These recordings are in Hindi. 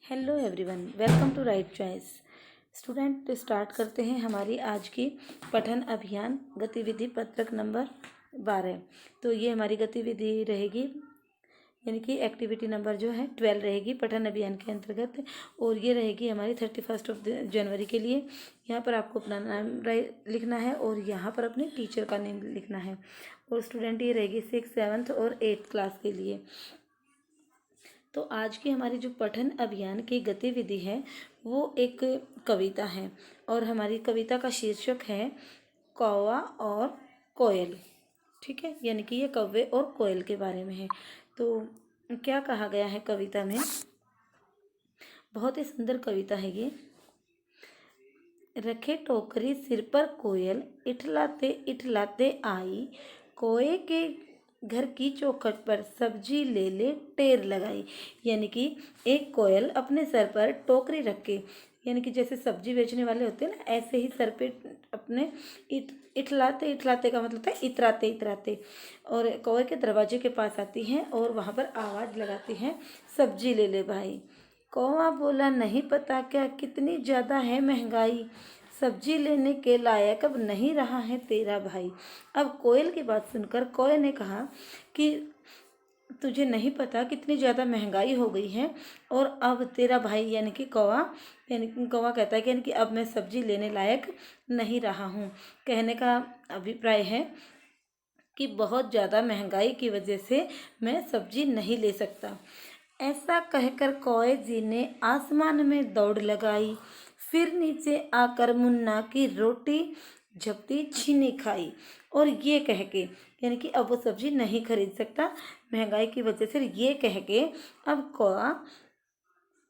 Hello everyone, welcome to right choice. Student, start करते हैं हमारी आज की पठन अभियान गतिविधि पत्रक नंबर 12। तो ये हमारी गतिविधि रहेगी, यानी कि एक्टिविटी नंबर जो है 12 रहेगी पठन अभियान के अंतर्गत। और ये रहेगी हमारी 31 जनवरी के लिए। यहाँ पर आपको अपना नाम लिखना है और यहाँ पर अपने टीचर का नेम लिखना है। और स्टूडेंट ये रहेगी 6th 7th और 8th क्लास के लिए। तो आज की हमारी जो पठन अभियान की गतिविधि है वो एक कविता है, और हमारी कविता का शीर्षक है कौवा और कोयल। ठीक है, यानी कि ये कौवे और कोयल के बारे में है। तो क्या कहा गया है कविता में, बहुत ही सुंदर कविता है ये। रखे टोकरी सिर पर कोयल, इठलाते इठलाते आई, कोए के घर की चौखट पर सब्जी ले ले टेर लगाई। यानी कि एक कोयल अपने सर पर टोकरी रख के, यानी कि जैसे सब्जी बेचने वाले होते हैं ना, ऐसे ही सर पे अपने इठलाते इठलाते का मतलब था इतराते इतराते, और कौए के दरवाजे के पास आती हैं और वहाँ पर आवाज़ लगाती हैं, सब्जी ले ले भाई। कौवा बोला नहीं पता क्या कितनी ज़्यादा है महंगाई, सब्जी लेने के लायक अब नहीं रहा है तेरा भाई। अब कोयल की बात सुनकर कौए ने कहा कि तुझे नहीं पता कितनी ज़्यादा महंगाई हो गई है, और अब तेरा भाई यानी कि कौवा, यानी कि कौवा कहता है कि यानी कि अब मैं सब्जी लेने लायक नहीं रहा हूँ। कहने का अभिप्राय है कि बहुत ज़्यादा महंगाई की वजह से मैं सब्जी नहीं ले सकता। ऐसा कहकर कौए जी ने आसमान में दौड़ लगाई, फिर नीचे आकर मुन्ना की रोटी झपटी छीनी खाई। और ये कह के, यानी कि अब वो सब्जी नहीं खरीद सकता महंगाई की वजह से, ये कह के अब कौआ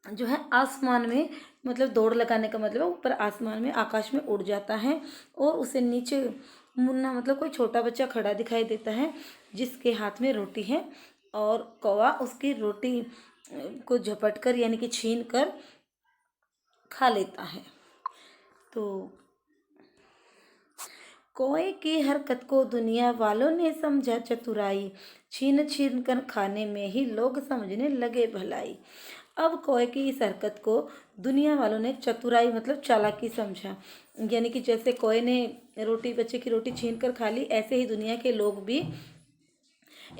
जो है आसमान में, मतलब दौड़ लगाने का मतलब ऊपर आसमान में आकाश में उड़ जाता है, और उसे नीचे मुन्ना मतलब कोई छोटा बच्चा खड़ा दिखाई देता है जिसके हाथ में रोटी है, और कौवा उसकी रोटी को झपट कर यानी कि छीन कर खा लेता है। तो कौए की हरकत को दुनिया वालों ने समझा चतुराई, छीन छीन कर खाने में ही लोग समझने लगे भलाई। अब कौए की इस हरकत को दुनिया वालों ने चतुराई मतलब चालाकी समझा, यानी कि जैसे कौए ने रोटी, बच्चे की रोटी छीन कर खा ली, ऐसे ही दुनिया के लोग भी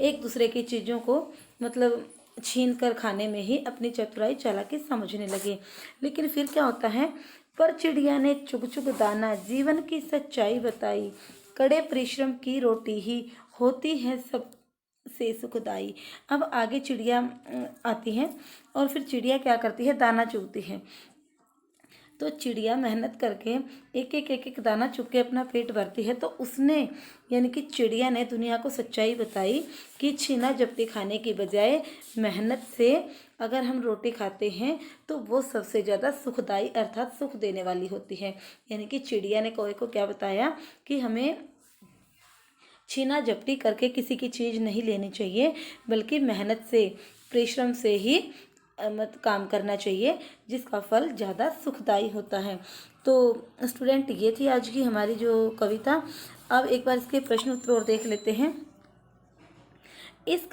एक दूसरे की चीज़ों को मतलब छीन कर खाने में ही अपनी चतुराई चालाकी समझने लगे। लेकिन फिर क्या होता है, पर चिड़िया ने चुग चुग दाना जीवन की सच्चाई बताई, कड़े परिश्रम की रोटी ही होती है सबसे सुखदाई। अब आगे चिड़िया आती है, और फिर चिड़िया क्या करती है, दाना चुगती है। तो चिड़िया मेहनत करके एक एक दाना चुग के अपना पेट भरती है। तो उसने, यानी कि चिड़िया ने दुनिया को सच्चाई बताई कि छीना झपटी खाने की बजाय मेहनत से अगर हम रोटी खाते हैं तो वो सबसे ज़्यादा सुखदाई अर्थात सुख देने वाली होती है। यानी कि चिड़िया ने कौवे को क्या बताया कि हमें छीना झपटी करके किसी की चीज़ नहीं लेनी चाहिए, बल्कि मेहनत से, परिश्रम से ही मत काम करना चाहिए, जिसका फल ज़्यादा सुखदाई होता है। तो स्टूडेंट, ये थी आज की हमारी जो कविता। अब एक बार इसके प्रश्न उत्तर और देख लेते हैं। इस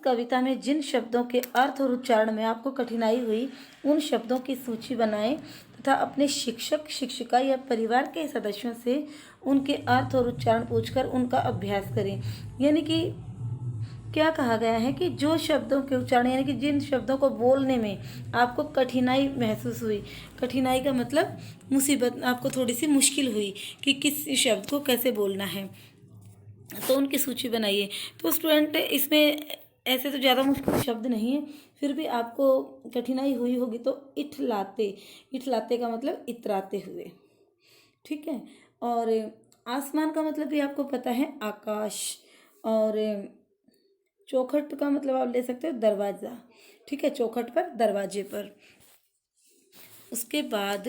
कविता में जिन शब्दों के अर्थ और उच्चारण में आपको कठिनाई हुई, उन शब्दों की सूची बनाएं तथा अपने शिक्षक, शिक्षिका या परिवार के सदस्यों से उनके अर्थ और उच्चारण पूछकर उनका अभ्यास करें। यानी कि क्या कहा गया है कि जो शब्दों के उच्चारण, यानी कि जिन शब्दों को बोलने में आपको कठिनाई महसूस हुई, कठिनाई का मतलब मुसीबत, आपको थोड़ी सी मुश्किल हुई कि किस शब्द को कैसे बोलना है, तो उनकी सूची बनाइए। तो स्टूडेंट, इसमें ऐसे तो ज़्यादा मुश्किल शब्द नहीं है, फिर भी आपको कठिनाई हुई होगी। तो इठलाते, इठलाते का मतलब इतराते हुए, ठीक है। और आसमान का मतलब भी आपको पता है, आकाश। और चौखट का मतलब आप ले सकते हो दरवाज़ा, ठीक है, चौखट पर, दरवाजे पर। उसके बाद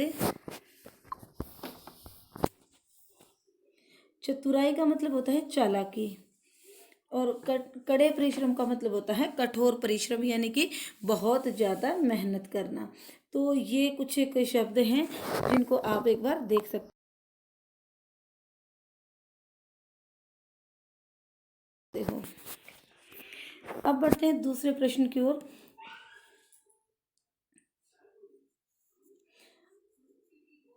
चतुराई का मतलब होता है चालाकी, और कड़े परिश्रम का मतलब होता है कठोर परिश्रम, यानी कि बहुत ज़्यादा मेहनत करना। तो ये कुछ एक शब्द हैं जिनको आप एक बार देख सकते हो। अब बढ़ते हैं दूसरे प्रश्न की ओर।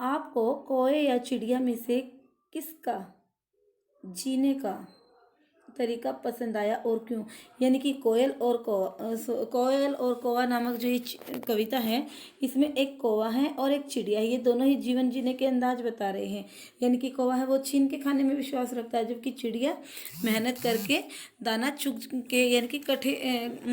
आपको कौए या चिड़िया में से किसका जीने का तरीका पसंद आया और क्यों? यानी कि कोयल और कौवा नामक जो ये कविता है, इसमें एक कौवा है और एक चिड़िया है। ये दोनों ही जीवन जीने के अंदाज बता रहे हैं। यानी कि कौवा है वो छीन के खाने में विश्वास रखता है, जबकि चिड़िया मेहनत करके दाना चुग के यानी कि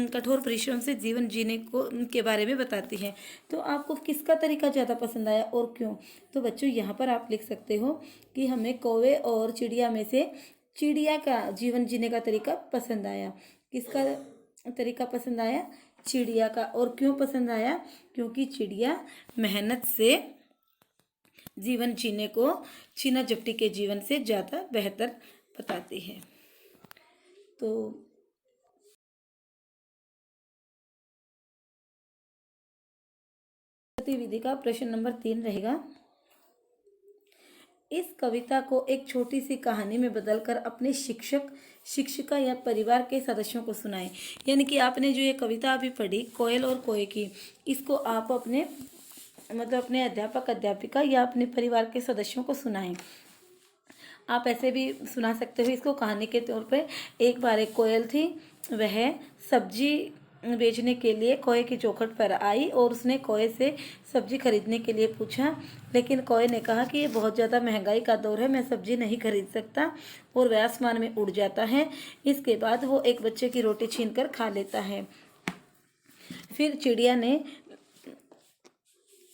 कठोर परिश्रम से जीवन जीने को के बारे में बताती है। तो आपको किसका तरीका ज़्यादा पसंद आया और क्यों? तो बच्चों यहाँ पर आप लिख सकते हो कि हमें कौवे और चिड़िया में से चिड़िया का जीवन जीने का तरीका पसंद आया। किसका तरीका पसंद आया? चिड़िया का। और क्यों पसंद आया? क्योंकि चिड़िया मेहनत से जीवन जीने को छीना झपटी के जीवन से ज़्यादा बेहतर बताती है। तो गतिविधि का प्रश्न नंबर 3 रहेगा, इस कविता को एक छोटी सी कहानी में बदलकर अपने शिक्षक, शिक्षिका या परिवार के सदस्यों को सुनाएं। यानी कि आपने जो ये कविता अभी पढ़ी कोयल और कौए की, इसको आप अपने अपने अध्यापक अध्यापिका या अपने परिवार के सदस्यों को सुनाएं। आप ऐसे भी सुना सकते हो इसको कहानी के तौर पे। एक बार एक कोयल थी, वह सब्जी बेचने के लिए कौए की चौखट पर आई और उसने कौए से सब्जी खरीदने के लिए पूछा, लेकिन कौए ने कहा कि ये बहुत ज़्यादा महंगाई का दौर है, मैं सब्जी नहीं खरीद सकता, और वह आसमान में उड़ जाता है। इसके बाद वो एक बच्चे की रोटी छीनकर खा लेता है। फिर चिड़िया ने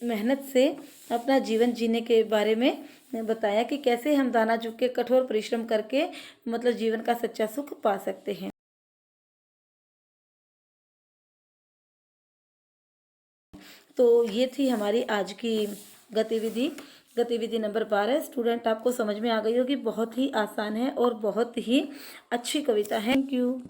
मेहनत से अपना जीवन जीने के बारे में बताया कि कैसे हम दाना चुग के कठोर परिश्रम करके जीवन का सच्चा सुख पा सकते हैं। तो ये थी हमारी आज की गतिविधि नंबर 12। स्टूडेंट, आपको समझ में आ गई होगी, बहुत ही आसान है और बहुत ही अच्छी कविता है। Thank you.